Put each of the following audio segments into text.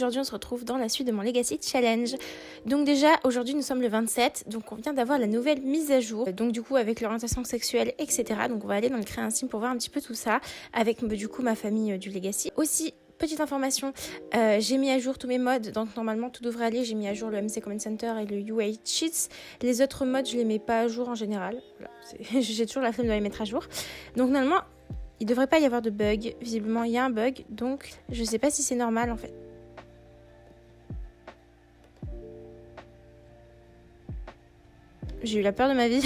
aujourd'hui on se retrouve dans la suite de mon Legacy Challenge. Donc déjà aujourd'hui nous sommes le 27, donc on vient d'avoir la nouvelle mise à jour, donc du coup avec l'orientation sexuelle etc. Donc on va aller dans le créer un sim pour voir un petit peu tout ça avec du coup ma famille du Legacy. Aussi petite information, j'ai mis à jour tous mes modes, donc normalement tout devrait aller. J'ai mis à jour le MC Command Center et le UI Cheats. Les autres modes je les mets pas à jour en général, voilà, j'ai toujours la flemme de les mettre à jour. Donc normalement il devrait pas y avoir de bug, visiblement il y a un bug, donc je sais pas si c'est normal en fait. J'ai eu la peur de ma vie,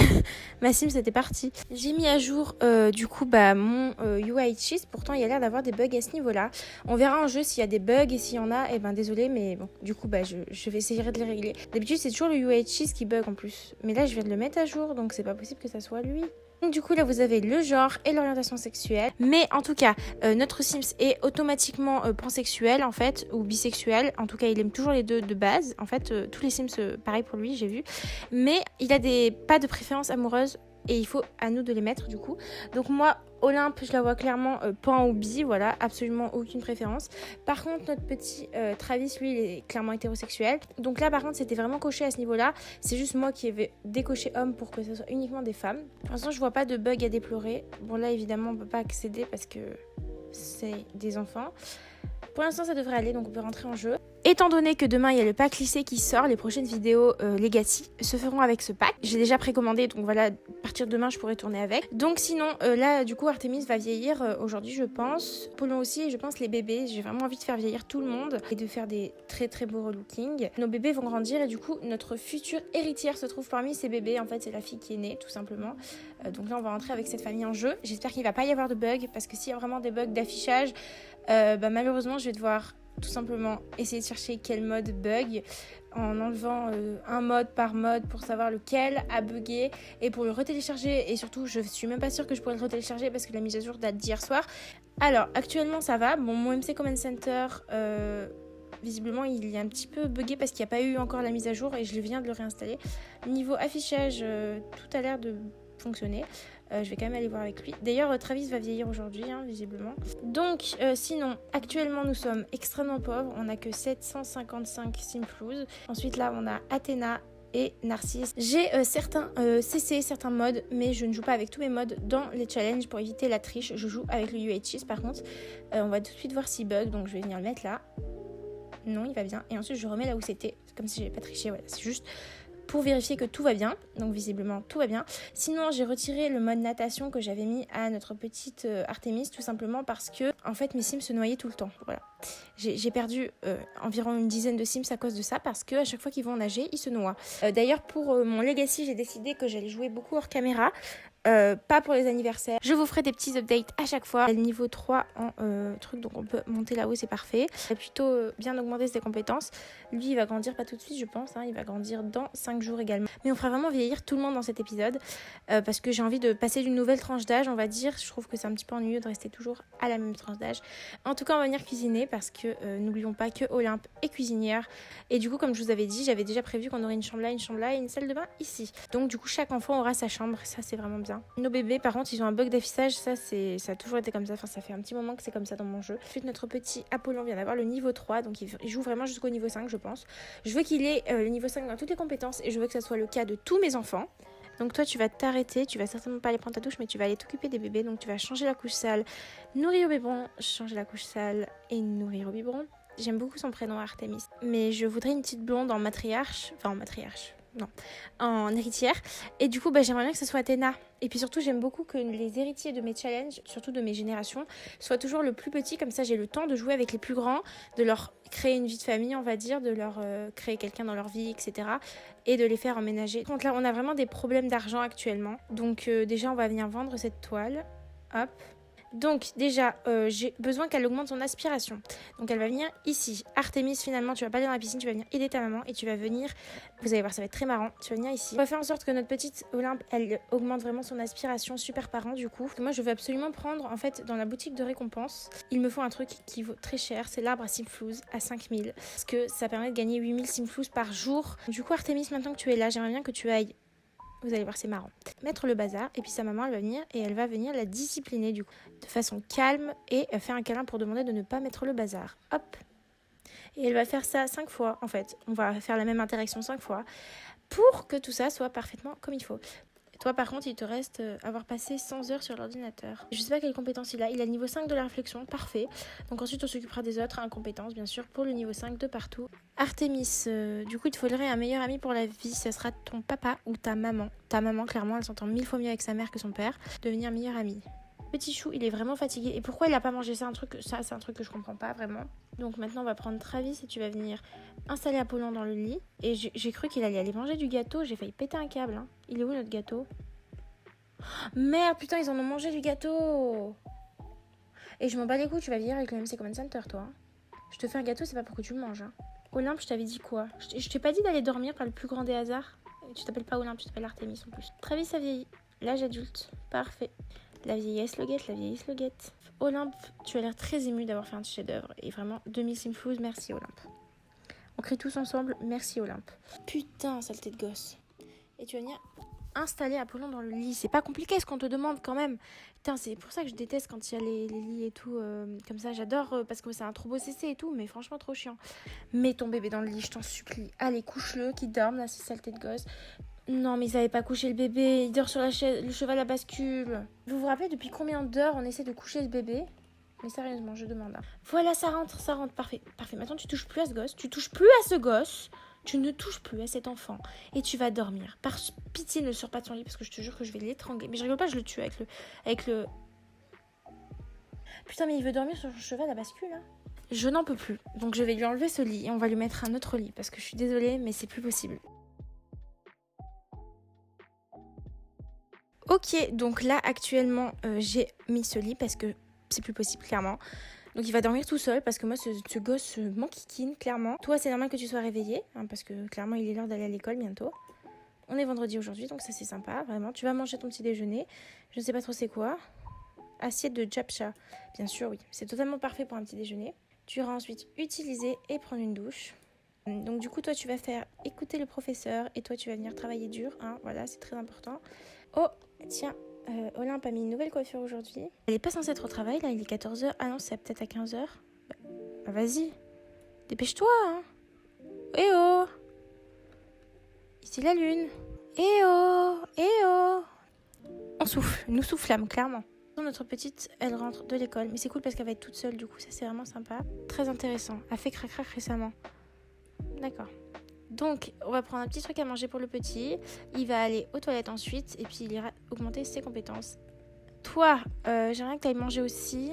ma sim c'était parti. J'ai mis à jour du coup mon UI cheat, pourtant il y a l'air d'avoir des bugs à ce niveau-là. On verra en jeu s'il y a des bugs et s'il y en a, et désolé mais bon, du coup je vais essayer de les régler. D'habitude c'est toujours le UI cheat qui bug en plus, mais là je viens de le mettre à jour donc c'est pas possible que ça soit lui. Donc du coup là vous avez le genre et l'orientation sexuelle, mais en tout cas notre Sims est automatiquement pansexuel en fait, ou bisexuel, en tout cas il aime toujours les deux de base, en fait tous les Sims pareil pour lui j'ai vu, mais il a pas de préférence amoureuse et il faut à nous de les mettre du coup. Donc moi Olympe je la vois clairement pan ou bi, voilà, absolument aucune préférence. Par contre notre petit Travis lui il est clairement hétérosexuel, donc là par contre c'était vraiment coché à ce niveau là. C'est juste moi qui avais décoché homme pour que ce soit uniquement des femmes. Pour l'instant je vois pas de bug à déplorer. Bon là évidemment on peut pas accéder parce que c'est des enfants. Pour l'instant ça devrait aller, donc on peut rentrer en jeu. Étant donné que demain il y a le pack lycée qui sort, les prochaines vidéos Legacy se feront avec ce pack. J'ai déjà précommandé, donc voilà, à partir de demain je pourrai tourner avec. Donc sinon là du coup Artemis va vieillir aujourd'hui je pense. Apollon aussi, et je pense les bébés. J'ai vraiment envie de faire vieillir tout le monde et de faire des très très beaux relooking. Nos bébés vont grandir et du coup notre future héritière se trouve parmi ces bébés. En fait c'est la fille qui est née tout simplement. Donc là on va rentrer avec cette famille en jeu. J'espère qu'il va pas y avoir de bugs parce que s'il y a vraiment des bugs d'affichage, malheureusement je vais devoir tout simplement essayer de chercher quel mode bug en enlevant un mode par mode pour savoir lequel a bugué et pour le retélécharger. Et surtout je suis même pas sûre que je pourrais le retélécharger parce que la mise à jour date d'hier soir. Alors actuellement ça va, bon mon MC Command Center visiblement il est un petit peu bugué parce qu'il n'y a pas eu encore la mise à jour et je viens de le réinstaller. Niveau affichage tout a l'air de fonctionner. Je vais quand même aller voir avec lui. D'ailleurs Travis va vieillir aujourd'hui visiblement. Donc sinon actuellement nous sommes extrêmement pauvres. On n'a que 755 simflouz. Ensuite là on a Athéna et Narcisse. J'ai certains CC, certains modes, mais je ne joue pas avec tous mes modes dans les challenges pour éviter la triche. Je joue avec le UHS par contre. On va tout de suite voir s'il bug, donc je vais venir le mettre là. Non il va bien. Et ensuite je remets là où c'était. C'est comme si j'avais pas triché, voilà, c'est juste pour vérifier que tout va bien. Donc visiblement tout va bien. Sinon j'ai retiré le mode natation que j'avais mis à notre petite Artemis, tout simplement parce que en fait mes Sims se noyaient tout le temps. Voilà. J'ai perdu environ une dizaine de Sims à cause de ça, parce que à chaque fois qu'ils vont nager ils se noient. D'ailleurs pour mon Legacy j'ai décidé que j'allais jouer beaucoup hors caméra. Pas pour les anniversaires. Je vous ferai des petits updates à chaque fois. Le niveau 3 en truc, donc on peut monter là-haut, c'est parfait. Il a plutôt bien augmenté ses compétences. Lui, il va grandir pas tout de suite, je pense. Il va grandir dans 5 jours également. Mais on fera vraiment vieillir tout le monde dans cet épisode. Parce que j'ai envie de passer d'une nouvelle tranche d'âge, on va dire. Je trouve que c'est un petit peu ennuyeux de rester toujours à la même tranche d'âge. En tout cas, on va venir cuisiner parce que n'oublions pas que Olympe est cuisinière. Et du coup, comme je vous avais dit, j'avais déjà prévu qu'on aurait une chambre là et une salle de bain ici. Donc du coup, chaque enfant aura sa chambre. Ça, c'est vraiment bien. Nos bébés par contre ils ont un bug d'affichage, ça a toujours été comme ça, enfin ça fait un petit moment que c'est comme ça dans mon jeu. Ensuite notre petit Apollon vient d'avoir le niveau 3, donc il joue vraiment jusqu'au niveau 5 je pense. Je veux qu'il ait le niveau 5 dans toutes les compétences et je veux que ça soit le cas de tous mes enfants. Donc toi tu vas t'arrêter, tu vas certainement pas aller prendre ta douche mais tu vas aller t'occuper des bébés, donc tu vas changer la couche sale, nourrir au biberon, changer la couche sale et nourrir au biberon. J'aime beaucoup son prénom Artemis, mais je voudrais une petite blonde en matriarche, non, en héritière. Et du coup j'aimerais bien que ce soit Athéna. Et puis surtout j'aime beaucoup que les héritiers de mes challenges, surtout de mes générations, soient toujours le plus petit, comme ça j'ai le temps de jouer avec les plus grands, de leur créer une vie de famille on va dire, de leur créer quelqu'un dans leur vie etc. Et de les faire emménager. Donc là on a vraiment des problèmes d'argent actuellement, donc déjà on va venir vendre cette toile, hop. Donc déjà, j'ai besoin qu'elle augmente son aspiration. Donc elle va venir ici. Artemis, finalement, tu vas pas aller dans la piscine, tu vas venir aider ta maman et tu vas venir, vous allez voir, ça va être très marrant, tu vas venir ici. On va faire en sorte que notre petite Olympe, elle augmente vraiment son aspiration, super parent du coup. Moi, je veux absolument prendre, en fait, dans la boutique de récompense, il me faut un truc qui vaut très cher, c'est l'arbre à simflouz à 5000. Parce que ça permet de gagner 8000 simflouz par jour. Du coup, Artemis, maintenant que tu es là, j'aimerais bien que tu ailles... Vous allez voir, c'est marrant. Mettre le bazar et puis sa maman, elle va venir et elle va venir la discipliner du coup, de façon calme et faire un câlin pour demander de ne pas mettre le bazar. Hop. Et elle va faire ça 5 fois, en fait. On va faire la même interaction 5 fois pour que tout ça soit parfaitement comme il faut. Toi, par contre, il te reste avoir passé 100 heures sur l'ordinateur. Je sais pas quelle compétence il a. Il a le niveau 5 de la réflexion, parfait. Donc ensuite, on s'occupera des autres incompétences, bien sûr, pour le niveau 5 de partout. Artemis, du coup, il te faudrait un meilleur ami pour la vie. Ce sera ton papa ou ta maman. Ta maman, clairement, elle s'entend 1000 fois mieux avec sa mère que son père. Devenir meilleur ami. Petit chou, il est vraiment fatigué. Et pourquoi il a pas mangé ça, c'est un truc que je comprends pas vraiment. Donc maintenant, on va prendre Travis et tu vas venir installer Apollon dans le lit. Et j'ai cru qu'il allait aller manger du gâteau. J'ai failli péter un câble. Hein. Il est où notre gâteau? Merde, putain, ils en ont mangé du gâteau. Et je m'en bats les couilles, tu vas venir avec le MC Command Center, toi. Je te fais un gâteau, c'est pas pour que tu le manges. Hein. Olympe, je t'avais dit quoi? Je t'ai pas dit d'aller dormir par le plus grand des hasards. Tu t'appelles pas Olympe, tu t'appelles Artemis en plus. Travis a vieilli. L'âge adulte. Parfait. La vieillesse le guette, la vieillesse le guette. Olympe, tu as l'air très émue d'avoir fait un chef-d'œuvre. Et vraiment, 2000 simflouz, merci Olympe. On crie tous ensemble, merci Olympe. Putain, saleté de gosse. Et tu vas venir installer Apollon dans le lit. C'est pas compliqué ce qu'on te demande quand même. Putain, c'est pour ça que je déteste quand il y a les lits et tout comme ça. J'adore parce que c'est un trop beau CC et tout, mais franchement trop chiant. Mets ton bébé dans le lit, je t'en supplie. Allez, couche-le, qu'il dorme, là, c'est saleté de gosse. Non, mais ils n'avaient pas couché le bébé. Il dort sur la chaise, le cheval à bascule. Vous vous rappelez depuis combien d'heures on essaie de coucher le bébé? Mais sérieusement, je demande. Hein. Voilà, ça rentre. Parfait. Maintenant, tu touches plus à ce gosse. Tu ne touches plus à cet enfant. Et tu vas dormir. Par pitié, ne sors pas de son lit parce que je te jure que je vais l'étrangler. Mais je rigole pas, je le tue avec le... Putain, mais il veut dormir sur son cheval à bascule, hein. Je n'en peux plus. Donc, je vais lui enlever ce lit et on va lui mettre un autre lit parce que je suis désolée, mais c'est plus possible. Ok, donc là actuellement j'ai mis ce lit parce que c'est plus possible clairement. Donc il va dormir tout seul parce que moi ce gosse m'enquiquine clairement. Toi c'est normal que tu sois réveillé hein, parce que clairement il est l'heure d'aller à l'école bientôt. On est vendredi aujourd'hui donc ça c'est sympa vraiment. Tu vas manger ton petit déjeuner, je ne sais pas trop c'est quoi. Assiette de japcha, bien sûr oui, c'est totalement parfait pour un petit déjeuner. Tu iras ensuite utiliser et prendre une douche. Donc du coup toi tu vas faire écouter le professeur et toi tu vas venir travailler dur, hein, voilà c'est très important. Oh tiens, Olympe a mis une nouvelle coiffure aujourd'hui. Elle est pas censée être au travail là, il est 14h. Ah non c'est peut-être à 15h. Bah vas-y, dépêche-toi hein. Eh oh, ici la lune. Eh oh, eh oh. On souffle, nous soufflâmes clairement. Notre petite, elle rentre de l'école, mais c'est cool parce qu'elle va être toute seule du coup, ça c'est vraiment sympa. Très intéressant, elle a fait crac-crac récemment. D'accord. Donc, on va prendre un petit truc à manger pour le petit. Il va aller aux toilettes ensuite et puis il ira augmenter ses compétences. Toi, j'aimerais que tu ailles manger aussi.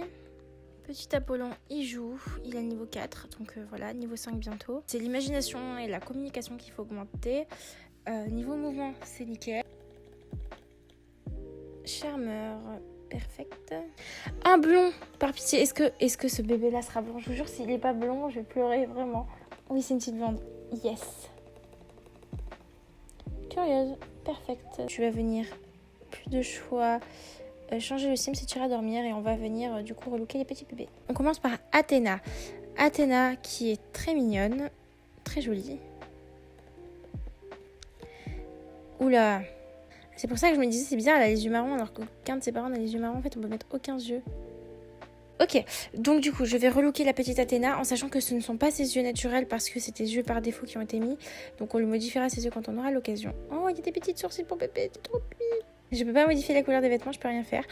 Petit Apollon, il joue. Il a le niveau 4, donc voilà, niveau 5 bientôt. C'est l'imagination et la communication qu'il faut augmenter. Niveau mouvement, c'est nickel. Charmeur, perfect. Un blond, par pitié. Est-ce que ce bébé-là sera blond? Je vous jure, s'il n'est pas blond, je vais pleurer, vraiment. Oui, c'est une petite blonde. Yes. Curieuse. Perfect. Tu vas venir. Plus de choix. Changer le sim si tu iras dormir. Et on va venir du coup relooker les petits bébés. On commence par Athéna. Athéna qui est très mignonne. Très jolie. Oula. C'est pour ça que je me disais c'est bizarre, elle a les yeux marrons alors qu'aucun de ses parents n'a les yeux marrons. En fait, on peut mettre aucun yeux. Ok, donc du coup, je vais relooker la petite Athéna en sachant que ce ne sont pas ses yeux naturels parce que c'est des yeux par défaut qui ont été mis. Donc on lui modifiera ses yeux quand on aura l'occasion. Oh, il y a des petites sourcils pour bébé, c'est trop mignon. Je peux pas modifier la couleur des vêtements, je peux rien faire.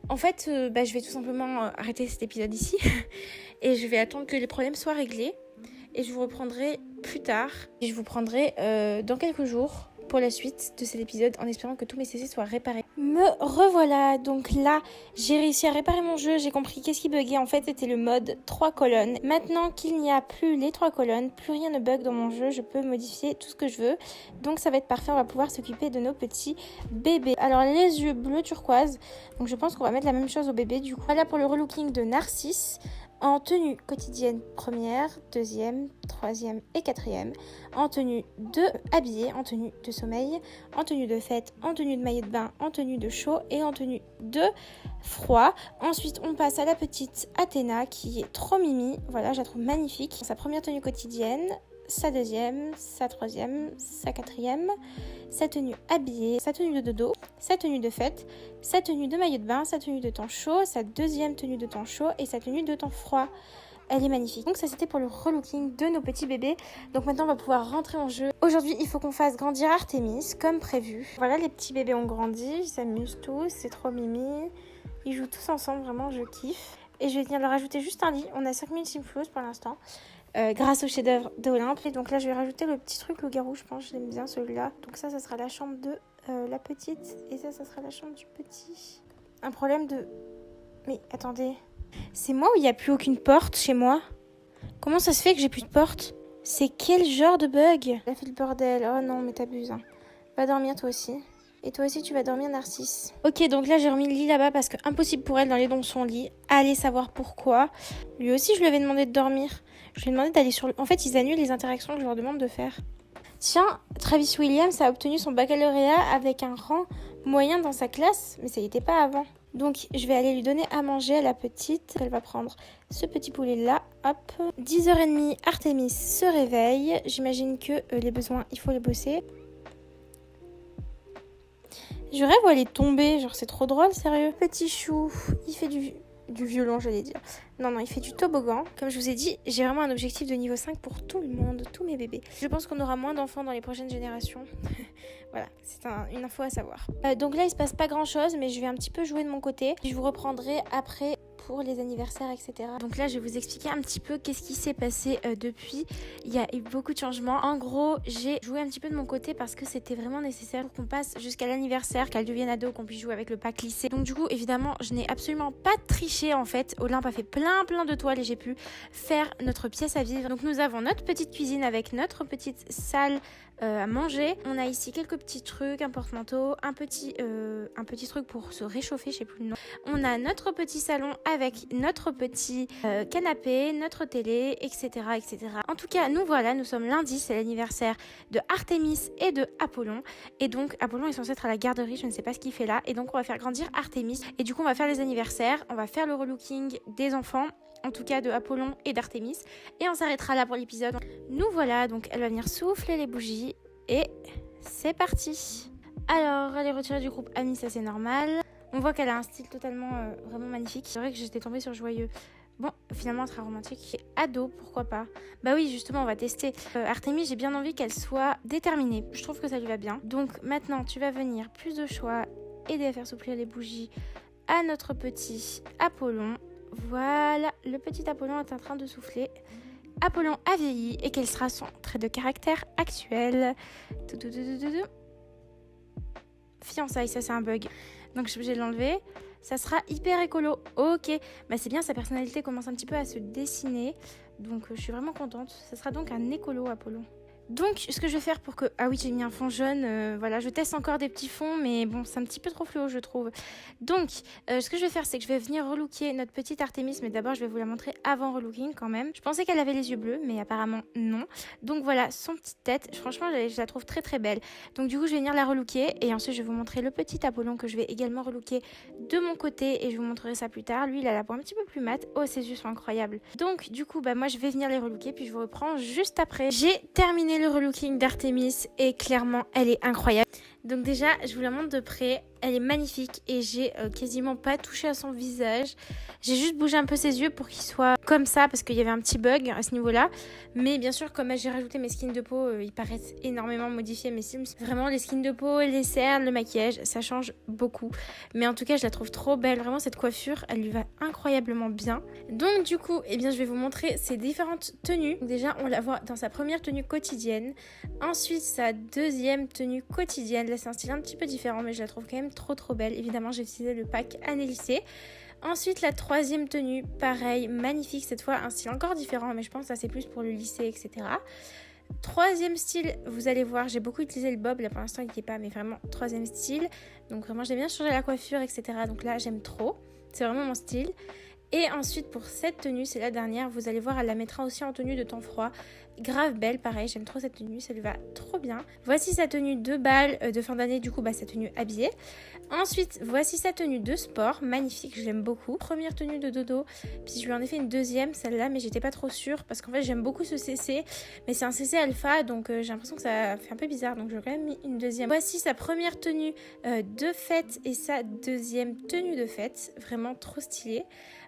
En fait, je vais tout simplement arrêter cet épisode ici et je vais attendre que les problèmes soient réglés. Et je vous reprendrai plus tard. Et je vous prendrai dans quelques jours pour la suite de cet épisode en espérant que tous mes CC soient réparés. Me revoilà, donc là j'ai réussi à réparer mon jeu, j'ai compris qu'est-ce qui buguait, en fait c'était le mode 3 colonnes. Maintenant qu'il n'y a plus les 3 colonnes, plus rien ne bug dans mon jeu, je peux modifier tout ce que je veux. Donc ça va être parfait, on va pouvoir s'occuper de nos petits bébés. Alors les yeux bleu turquoise, donc je pense qu'on va mettre la même chose au bébé du coup. Voilà pour le relooking de Narcisse. En tenue quotidienne première, deuxième, troisième et quatrième. En tenue de habillé, en tenue de sommeil, en tenue de fête, en tenue de maillot de bain, en tenue de chaud et en tenue de froid. Ensuite, on passe à la petite Athéna qui est trop mimi. Voilà, je la trouve magnifique. Sa première tenue quotidienne, sa deuxième, sa troisième, sa quatrième, sa tenue habillée, sa tenue de dodo, sa tenue de fête, sa tenue de maillot de bain, sa tenue de temps chaud, sa deuxième tenue de temps chaud et sa tenue de temps froid. elle est magnifique. Donc ça c'était pour le relooking de nos petits bébés. Donc maintenant on va pouvoir rentrer en jeu. Aujourd'hui il faut qu'on fasse grandir Artemis comme prévu. Voilà, les petits bébés ont grandi, ils s'amusent tous, c'est trop mimi. Ils jouent tous ensemble, vraiment je kiffe. Et je vais venir leur ajouter juste un lit. On a 5000 simflows pour l'instant. Grâce au chef-d'œuvre d'Olympe. Et donc là je vais rajouter le petit truc loup-garou, je pense, je l'aime bien celui-là. Donc ça sera la chambre de la petite. Et ça sera la chambre du petit. Un problème de... Mais attendez, c'est moi ou il n'y a plus aucune porte chez moi? Comment ça se fait que j'ai plus de porte? C'est quel genre de bug? Elle a fait le bordel. Oh non, mais t'abuses. Hein. Va dormir toi aussi. Et toi aussi, tu vas dormir, Narcisse. Ok, donc là, j'ai remis le lit là-bas parce que impossible pour elle d'aller dans son lit. Allez savoir pourquoi. Lui aussi, je lui avais demandé de dormir. Je lui ai demandé d'aller sur... En fait, ils annulent les interactions que je leur demande de faire. Tiens, Travis Williams a obtenu son baccalauréat avec un rang moyen dans sa classe, mais ça n'y était pas avant. Donc, je vais aller lui donner à manger à la petite. Elle va prendre ce petit poulet-là. Hop. 10h30, Artemis se réveille. J'imagine que les besoins, il faut les bosser. Je rêve où elle est tombée. Genre, c'est trop drôle, sérieux. Petit chou, il fait du violon, j'allais dire. Non, il fait du toboggan. Comme je vous ai dit, j'ai vraiment un objectif de niveau 5 pour tout le monde, tous mes bébés. Je pense qu'on aura moins d'enfants dans les prochaines générations. Voilà, c'est une info à savoir. Donc là, il se passe pas grand-chose, mais je vais un petit peu jouer de mon côté. Je vous reprendrai après pour les anniversaires, etc. Donc là, je vais vous expliquer un petit peu qu'est-ce qui s'est passé depuis. Il y a eu beaucoup de changements. En gros, j'ai joué un petit peu de mon côté parce que c'était vraiment nécessaire pour qu'on passe jusqu'à l'anniversaire, qu'elle devienne ado, qu'on puisse jouer avec le pack lycée. Donc du coup, évidemment, je n'ai absolument pas triché en fait. Olympe a fait plein de toiles et j'ai pu faire notre pièce à vivre. Donc nous avons notre petite cuisine avec notre petite salle à manger. On a ici quelques petits trucs, un porte-manteau, un petit truc pour se réchauffer, je sais plus le nom. On a notre petit salon avec notre petit canapé, notre télé, etc., etc. En tout cas, nous voilà, nous sommes lundi, c'est l'anniversaire de Artemis et de Apollon. Et donc, Apollon est censé être à la garderie, je ne sais pas ce qu'il fait là. Et donc, on va faire grandir Artemis. Et du coup, on va faire les anniversaires, on va faire le relooking des enfants. En tout cas de Apollon et d'Artemis. Et on s'arrêtera là pour l'épisode. Nous voilà, donc elle va venir souffler les bougies. Et c'est parti. Alors, elle est retirée du groupe Amis, ça c'est normal. On voit qu'elle a un style totalement vraiment magnifique. C'est vrai que j'étais tombée sur Joyeux. Bon, finalement très romantique. Ado, pourquoi pas? Bah oui, justement, on va tester. Artemis, j'ai bien envie qu'elle soit déterminée. Je trouve que ça lui va bien. Donc maintenant, tu vas venir, plus de choix, aider à faire souffler les bougies à notre petit Apollon. Voilà, le petit Apollon est en train de souffler. Apollon a vieilli et quel sera son trait de caractère actuel? Fiançailles, ça c'est un bug. Donc je suis obligée de l'enlever. Ça sera hyper écolo. Ok, bah c'est bien, sa personnalité commence un petit peu à se dessiner. Donc je suis vraiment contente. Ça sera donc un écolo Apollon. Donc, ce que je vais faire pour que... Ah oui, j'ai mis un fond jaune. Voilà, je teste encore des petits fonds, mais bon, c'est un petit peu trop fluo, je trouve. Donc, ce que je vais faire, c'est que je vais venir relooker notre petite Artemis, mais d'abord, je vais vous la montrer avant relooking quand même. Je pensais qu'elle avait les yeux bleus, mais apparemment, non. Donc voilà, son petite tête. Franchement, je la trouve très belle. Donc du coup, je vais venir la relooker et ensuite, je vais vous montrer le petit Apollon que je vais également relooker de mon côté et je vous montrerai ça plus tard. Lui, il a la peau un petit peu plus mate. Oh, ses yeux sont incroyables. Donc, du coup, bah moi, je vais venir les relooker puis je vous reprends juste après. J'ai terminé le relooking d'Artemis et clairement elle est incroyable. Donc déjà je vous la montre de près, elle est magnifique et j'ai quasiment pas touché à son visage. J'ai juste bougé un peu ses yeux pour qu'il soit comme ça parce qu'il y avait un petit bug à ce niveau là. Mais bien sûr comme j'ai rajouté mes skins de peau, ils paraissent énormément modifiés mes Sims. Vraiment les skins de peau, les cernes, le maquillage, ça change beaucoup. Mais en tout cas je la trouve trop belle, vraiment cette coiffure elle lui va incroyablement bien. Donc du coup eh bien, je vais vous montrer ses différentes tenues. Donc, déjà on la voit dans sa première tenue quotidienne. Ensuite sa deuxième tenue quotidienne. Là c'est un style un petit peu différent mais je la trouve quand même trop belle. Évidemment j'ai utilisé le pack année lycée. Ensuite la troisième tenue, pareil, magnifique cette fois, un style encore différent mais je pense que ça c'est plus pour le lycée etc. Troisième style, vous allez voir, j'ai beaucoup utilisé le bob, là pour l'instant il n'y était pas mais vraiment troisième style. Donc vraiment j'ai bien changé la coiffure etc. Donc là j'aime trop, c'est vraiment mon style. Et ensuite pour cette tenue, c'est la dernière, vous allez voir elle la mettra aussi en tenue de temps froid. grave belle, pareil, j'aime trop cette tenue, ça lui va trop bien. Voici sa tenue de bal de fin d'année, du coup sa tenue habillée. Ensuite, voici sa tenue de sport, magnifique, je l'aime beaucoup. Première tenue de dodo, puis je lui en ai fait une deuxième, celle-là, mais j'étais pas trop sûre parce qu'en fait j'aime beaucoup ce CC, mais c'est un CC alpha, donc j'ai l'impression que ça fait un peu bizarre, donc j'aurais quand même mis une deuxième. Voici sa première tenue de fête et sa deuxième tenue de fête, vraiment trop stylée.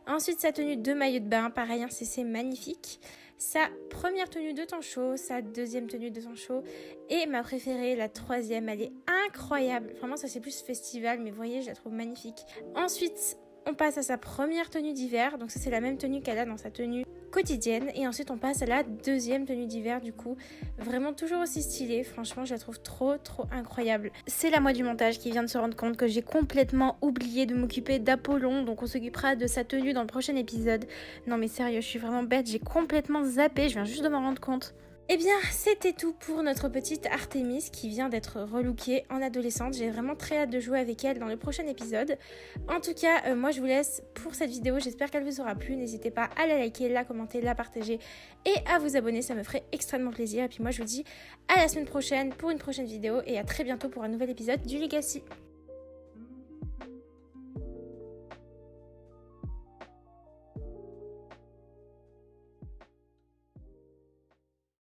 Ensuite, sa tenue de maillot de bain, pareil, un CC magnifique. Sa première tenue de temps chaud, sa deuxième tenue de temps chaud et ma préférée, la troisième, elle est incroyable. Vraiment, ça c'est plus festival, mais vous voyez, je la trouve magnifique. Ensuite, on passe à sa première tenue d'hiver, donc ça c'est la même tenue qu'elle a dans sa tenue quotidienne. Et ensuite on passe à la deuxième tenue d'hiver, du coup vraiment toujours aussi stylée, franchement je la trouve trop incroyable. C'est la moi du montage qui vient de se rendre compte que j'ai complètement oublié de m'occuper d'Apollon, donc on s'occupera de sa tenue dans le prochain épisode. Non mais sérieux, je suis vraiment bête, j'ai complètement zappé, je viens juste de m'en rendre compte. Eh bien, c'était tout pour notre petite Artemis qui vient d'être relookée en adolescente. J'ai vraiment très hâte de jouer avec elle dans le prochain épisode. En tout cas, moi je vous laisse pour cette vidéo. J'espère qu'elle vous aura plu. N'hésitez pas à la liker, la commenter, la partager et à vous abonner. Ça me ferait extrêmement plaisir. Et puis moi je vous dis à la semaine prochaine pour une prochaine vidéo et à très bientôt pour un nouvel épisode du Legacy.